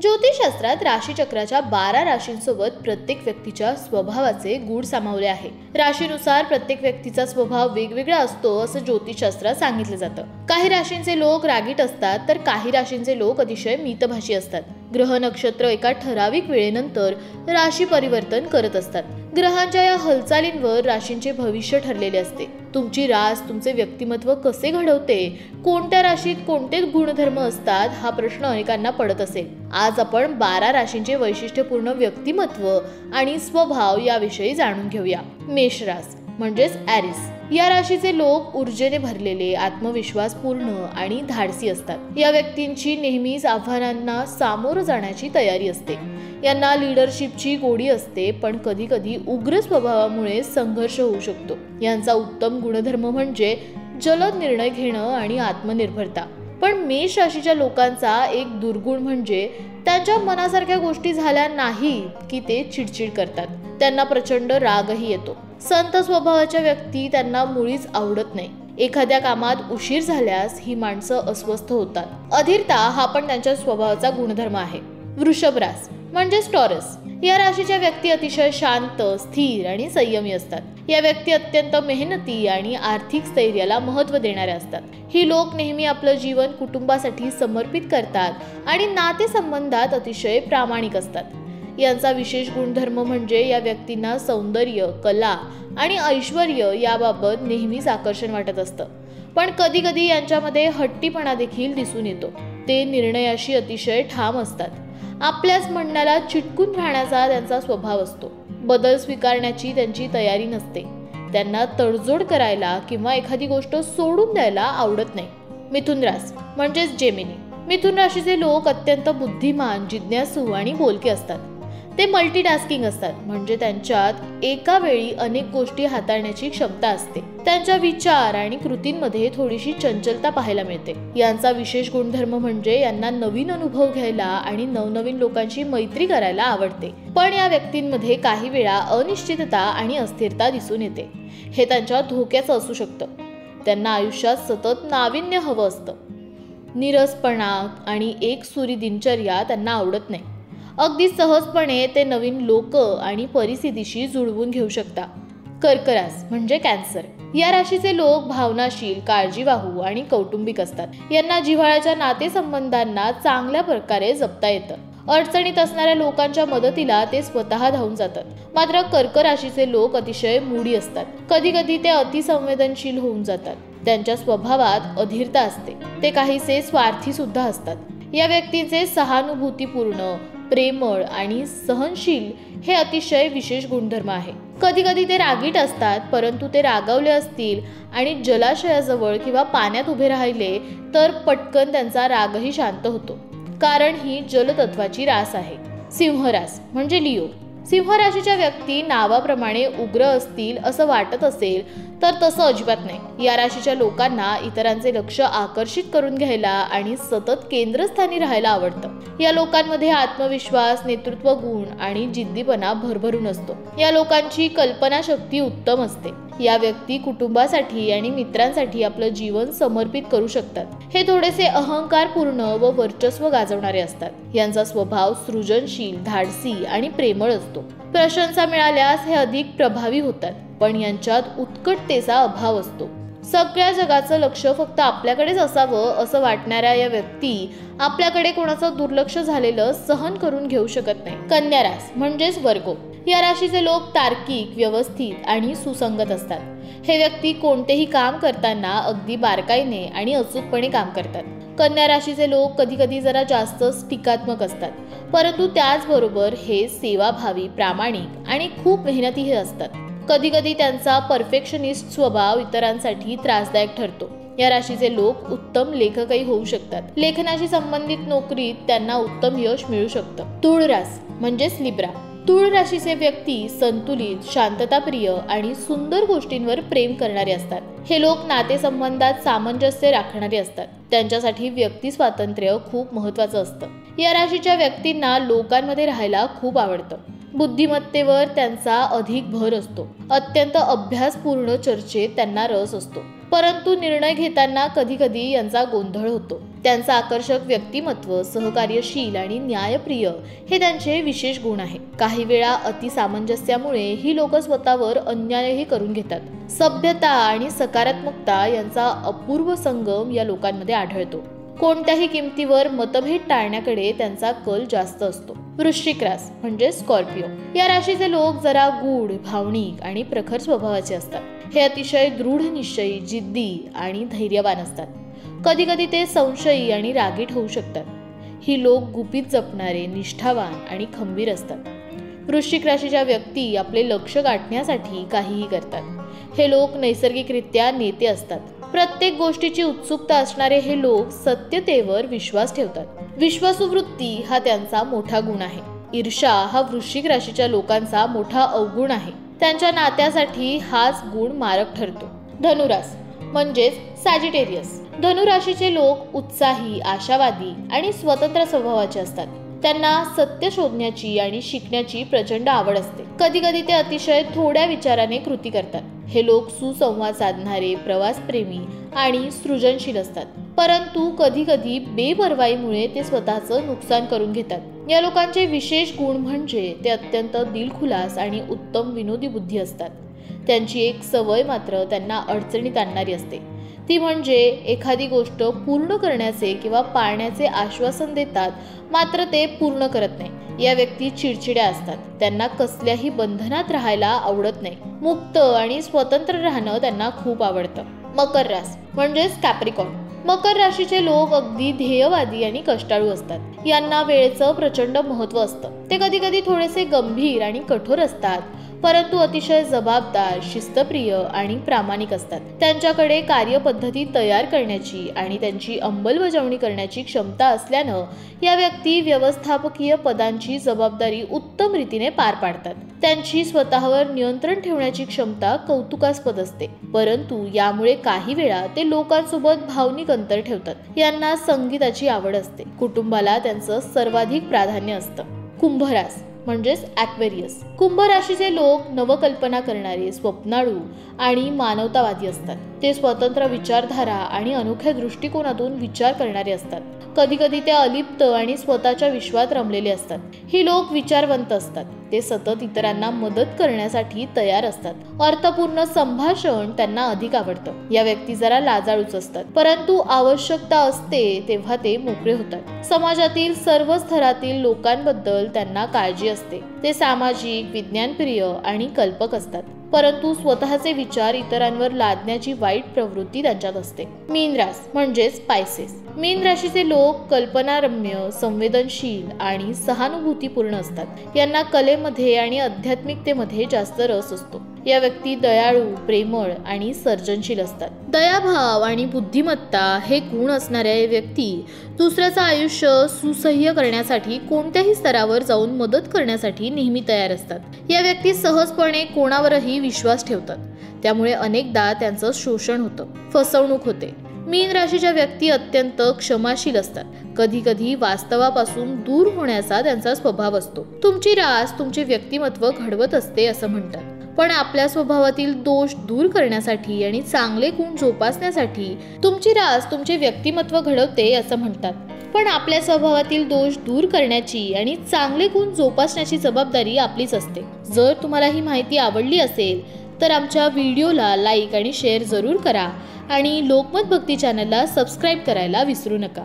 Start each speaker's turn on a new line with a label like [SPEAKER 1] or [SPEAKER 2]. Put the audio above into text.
[SPEAKER 1] ज्योतिषशास्त्रात राशीचक्राच्या 12 राशींसोबत प्रत्येक व्यक्तीच्या स्वभावाचे गूढ सामावले आहे. राशीनुसार प्रत्येक व्यक्तीचा स्वभाव वेगवेगळा असतो असं ज्योतिषशास्त्रात सांगितलं जातं. काही राशींचे लोक रागीट असतात तर काही राशींचे लोक अतिशय मितभाषी असतात. ग्रह नक्षत्र एका ठराविक वेळेनंतर राशी परिवर्तन करत असतात. ग्रहांच्या या हालचालींवर राशींचे भविष्य ठरलेले असते. तुमची रास तुमचे व्यक्तिमत्व कसे घडवते, कोणत्या राशीत कोणते गुणधर्म असतात हा प्रश्न अनेकांना पडत असेल. आज आपण 12 राशींचे वैशिष्ट्यपूर्ण व्यक्तिमत्व आणि स्वभाव याविषयी जाणून घेऊया. मेष रास म्हणजेच ॲरिस या राशीचे लोक ऊर्जेने भरलेले, आत्मविश्वासपूर्ण आणि धाडसी असतात. या व्यक्तींची नेहमीच आव्हानांना सामोरं जाण्याची तयारी असते. यांना लीडरशिपची गोडी असते, पण कधी कधी उग्र स्वभावामुळे संघर्ष होऊ शकतो. यांचा उत्तम गुणधर्म म्हणजे जलद निर्णय घेणं आणि आत्मनिर्भरता. पण मेष राशीच्या लोकांचा एक दुर्गुण म्हणजे त्यांच्या मनासारख्या गोष्टी झाल्या नाही की ते चिडचिड करतात. त्यांना प्रचंड रागही येतो. संत स्वभावाच्या व्यक्ती त्यांना मुळीच आवडत नाही. एखाद्या कामात उशीर झाल्यास ही माणसं अस्वस्थ होतात. अधीरता हा पण त्यांच्या स्वभावाचा गुणधर्म आहे. वृषभ रास म्हणजेच टॉरस या राशीच्या व्यक्ती अतिशय शांत, स्थिर आणि संयमी असतात. या व्यक्ती अत्यंत मेहनती आणि आर्थिक स्थैर्याला महत्त्व देणाऱ्या असतात. ही लोक नेहमी आपलं जीवन कुटुंबासाठी समर्पित करतात आणि नातेसंबंधात अतिशय प्रामाणिक असतात. यांचा विशेष गुणधर्म म्हणजे या व्यक्तींना सौंदर्य, कला आणि ऐश्वर्य याबाबत नेहमीच आकर्षण वाटत असतं. पण कधी कधी यांच्यामध्ये हट्टीपणा देखील दिसून येतो. ते निर्णयाशी अतिशय ठाम असतात. आपल्याच म्हणण्याला चिटकून राहण्याचा त्यांचा स्वभाव असतो. बदल स्वीकारण्याची त्यांची तयारी नसते. त्यांना तडजोड करायला किंवा एखादी गोष्ट सोडून द्यायला आवडत नाही. मिथुन रास म्हणजेच जेमिनी मिथुन राशीचे लोक अत्यंत बुद्धिमान, जिज्ञासू आणि बोलके असतात. ते मल्टीटास्किंग असतात, म्हणजे त्यांच्यात एका वेळी अनेक गोष्टी हाताळण्याची क्षमता असते. त्यांच्या विचार आणि कृतींमध्ये थोडीशी चंचलता पाहायला मिळते. यांचा विशेष गुणधर्म म्हणजे यांना नवीन अनुभव घ्यायला आणि नवनवीन लोकांशी मैत्री करायला आवडते. पण या व्यक्तींमध्ये काही वेळा अनिश्चितता आणि अस्थिरता दिसून येते. हे त्यांच्या धोक्याचं असू शकतं. त्यांना आयुष्यात सतत नाविन्य हवं असतं. नीरसपणा आणि एकसुरी दिनचर्या त्यांना आवडत नाही. अगदी सहजपणे ते नवीन लोक आणि परिस्थितीशी जुळवून घेऊ शकता. कर्क रास म्हणजे कॅन्सर या राशीचे लोक भावनाशील, काळजीवाहू आणि कौटुंबिक असतात. यांना जिव्हाळ्याच्या नातेसंबंधांना चांगल्या प्रकारे जपता येतं. अडचणीत असणाऱ्या लोकांच्या मदतीला ते स्वतः धावून जातात. मात्र कर्क राशीचे लोक अतिशय मूडी असतात. कधी कधी ते अतिसंवेदनशील होऊन जातात. त्यांच्या स्वभावात अधीरता असते. ते काहीसे स्वार्थी सुद्धा असतात. या व्यक्तीचे सहानुभूतीपूर्ण, प्रेमळ आणि सहनशील हे अतिशय विशेष गुणधर्म आहे. कधी कधी ते रागीट असतात, परंतु ते रागावले असतील आणि जलाशयाजवळ किंवा पाण्यात उभे राहिले तर पटकन त्यांचा रागही शांत होतो, कारण ही जलतत्वाची रास आहे. सिंह रास म्हणजे लिओ सिंह राशीच्या व्यक्ती नावाप्रमाणे उग्र असतील असं वाटत असेल तर तसं अजिबात नाही. या राशीच्या लोकांना इतरांचे लक्ष आकर्षित करून घ्यायला आणि सतत केंद्रस्थानी राहायला आवडतं. या लोकांमध्ये आत्मविश्वास, नेतृत्व गुण आणि जिद्दीपणा भरभरून असतो. या लोकांची कल्पनाशक्ती उत्तम असते. या व्यक्ती कुटुंबासाठी आणि मित्रांसाठी आपलं जीवन समर्पित करू शकतात. हे थोडेसे अहंकारपूर्ण व वर्चस्व गाजवणारे असतात. यांचा स्वभाव सृजनशील, धाडसी आणि प्रेमळ असतो. प्रशंसा मिळाल्यास हे अधिक प्रभावी होतात, पण यांच्यात उत्कटतेचा अभाव असतो. सगळ्या जगाचं लक्ष फक्त आपल्याकडेच असावं असं वाटणाऱ्या या व्यक्ती आपल्याकडे कोणाचं दुर्लक्ष झालेलं सहन करून घेऊ शकत नाही. कन्या रास म्हणजेच वर्गो या राशीचे लोक तार्किक, व्यवस्थित आणि सुसंगत असतात. हे व्यक्ती कोणतेही काम करताना अगदी बारकाईने आणि अचूकपणे काम करतात. कन्या राशीचे लोक कधी कधी जरा जास्तच टीकात्मक असतात, परंतु त्याचबरोबर हे सेवाभावी, प्रामाणिक आणि खूप मेहनतीही असतात. कधी कधी त्यांचा परफेक्शनिस्ट स्वभाव इतरांसाठी त्रासदायक ठरतो. या राशीचे लोक उत्तम लेखकही होऊ शकतात. लेखनाशी संबंधित नोकरीत त्यांना उत्तम यश मिळू शकतं. तुळ रास म्हणजेच लिब्रा तुळ राशीचे व्यक्ती संतुलित, शांतताप्रिय आणि सुंदर गोष्टींवर प्रेम करणारे असतात. हे लोक नातेसंबंधात सामंजस्य राखणारे असतात. त्यांच्यासाठी व्यक्ती स्वातंत्र्य खूप महत्त्वाचं असतं. या राशीच्या व्यक्तींना लोकांमध्ये राहायला खूप आवडतं. बुद्धिमत्तेवर त्यांचा अधिक भर असतो. अत्यंत अभ्यासपूर्ण चर्चेत त्यांना रस असतो. परंतु निर्णय घेताना कधी कधी यांचा गोंधळ होतो. त्यांचं आकर्षक व्यक्तिमत्व, सहकार्यशील आणि न्यायप्रिय हे त्यांचे विशेष गुण आहे. काही वेळा अतिसामंजस्यामुळे ही लोक स्वतःवर अन्यायही करून घेतात. सभ्यता आणि सकारात्मकता यांचा अपूर्व संगम या लोकांमध्ये आढळतो. कोणत्याही किमतीवर मतभेद टाळण्याकडे त्यांचा कल जास्त असतो. वृश्चिक रास म्हणजे स्कॉर्पिओ या राशीचे लोक जरा गूढ, भावनिक आणि प्रखर स्वभावाचे असतात. हे अतिशय दृढ निश्चयी, जिद्दी आणि धैर्यवान असतात. कधी कधी ते संशयी आणि रागीट होऊ शकतात. ही लोक गुपित जपणारे, निष्ठावान आणि खंबीर असतात. वृश्चिक राशीच्या व्यक्ती आपले लक्ष गाठण्यासाठी काहीही करतात. हे लोक नैसर्गिकरित्या नेते असतात. प्रत्येक गोष्टीची उत्सुकता असणारे हे लोक सत्यतेवर विश्वास ठेवतात. विश्वासू वृत्ती हा त्यांचा मोठा गुण आहे. ईर्ष्या हा वृश्चिक राशीच्या लोकांचा मोठा अवगुण आहे. त्यांच्या नात्यासाठी हाच गुण मारक ठरतो. धनुरास म्हणजेच सॅजिटेरियस. धनुराशीचे लोक उत्साही, आशावादी आणि स्वतंत्र स्वभावाचे असतात. त्यांना सत्य शोधण्याची आणि शिकण्याची प्रचंड आवड असते. कधी कधी ते अतिशय थोड्या विचाराने कृती करतात. हे लोक सुसंवाद साधणारे, प्रवासप्रेमी आणि सृजनशील असतात. परंतु कधी कधी बेपर्वाईमुळे ते स्वतःचं नुकसान करून घेतात. या लोकांचे विशेष गुण म्हणजे ते अत्यंत दिलखुलास आणि उत्तम विनोदी बुद्धी असतात. त्यांची एक सवय मात्र त्यांना अडचणीत आणणारी असते. ती म्हणजे एखादी गोष्ट पूर्ण करण्याचे किंवा पाळण्याचे आश्वासन देतात, मात्र ते पूर्ण करत नाही. या व्यक्ती चिडचिड्या असतात. त्यांना कसल्याही बंधनात राहायला आवडत नाही. मुक्त आणि स्वतंत्र राहणं त्यांना खूप आवडतं. मकर रास म्हणजेच कॅप्रिकॉर्न. मकर राशीचे लोक अगदी ध्येयवादी आणि कष्टाळू असतात. यांना वेळेचं प्रचंड महत्त्व असतं. ते कधी कधी थोडेसे गंभीर आणि कठोर असतात, परंतु अतिशय जबाबदार, शिस्तप्रिय आणि प्रामाणिक असतात. त्यांच्याकडे कार्यपद्धती तयार करण्याची आणि त्यांची अंमलबजावणी करण्याची क्षमता असल्यानं या व्यक्ती व्यवस्थापकीय पदांची जबाबदारी उत्तम रीतीने पार पाडतात. त्यांची स्वतःवर नियंत्रण ठेवण्याची क्षमता कौतुकास्पद असते, परंतु यामुळे काही वेळा ते लोकांसोबत भावनिक अंतर ठेवतात. यांना संगीताची आवड असते. कुटुंबाला त्यांचं सर्वाधिक प्राधान्य असतं. कुंभरास म्हणजेच ॲक्वेरियस. कुंभ राशीचे लोक नवकल्पना करणारे, स्वप्नाळू आणि मानवतावादी असतात. ते स्वतंत्र विचारधारा आणि अनोख्या दृष्टिकोनातून विचार करणारे असतात. कधी कधी ते अलिप्त आणि स्वतःच्या विश्वात रमलेले असतात. ही लोक विचारवंत असतात. ते सतत इतरांना मदत करण्यासाठी तयार असतात. अर्थपूर्ण संभाषण त्यांना अधिक आवडतं. या व्यक्ती जरा लाजाळूच असतात, परंतु आवश्यकता असते तेव्हा ते मोकळे होतात. समाजातील सर्व स्तरातील लोकांबद्दल त्यांना काळजी असते. ते सामाजिक, विज्ञानप्रिय आणि कल्पक असतात, परंतु स्वतःचे विचार इतरांवर लादण्याची वाईट प्रवृत्ती त्यांच्यात असते. मीन रास म्हणजेच स्पायसेस. मीन राशीचे लोक कल्पनारम्य, संवेदनशील आणि सहानुभूतीपूर्ण असतात. यांना कलेमध्ये आणि आध्यात्मिकतेमध्ये जास्त रस असतो. या व्यक्ती दयाळू, प्रेमळ आणि सर्जनशील असतात. दयाभाव आणि बुद्धिमत्ता हे गुण असणाऱ्या व्यक्ती दुसऱ्याचं आयुष्य सुसह्य करण्यासाठी कोणत्याही स्तरावर जाऊन मदत करण्यासाठी नेहमी तयार असतात. या व्यक्ती सहजपणे कोणावरही विश्वास ठेवतात. त्यामुळे अनेकदा त्यांचं शोषण होतं, फसवणूक होते. मीन राशीच्या व्यक्ती अत्यंत क्षमाशील असतात. कधी कधी वास्तवापासून दूर होण्याचा त्यांचा स्वभाव असतो. तुमची रास तुमचे व्यक्तिमत्व घडवत असते असं म्हणतात, पण आपल्या स्वभावातील दोष दूर करण्यासाठी आणि चांगले गुण जोपासण्यासाठी तुमची रास तुमचे व्यक्तिमत्व घडवते असं म्हणतात. पण आपल्या स्वभावातील दोष दूर करण्याची आणि चांगले गुण जोपासण्याची जबाबदारी आपलीच असते. जर तुम्हाला ही माहिती आवडली असेल तर आमच्या व्हिडिओला लाईक आणि शेअर जरूर करा आणि लोकमत भक्ती चॅनलला सबस्क्राईब करायला विसरू नका.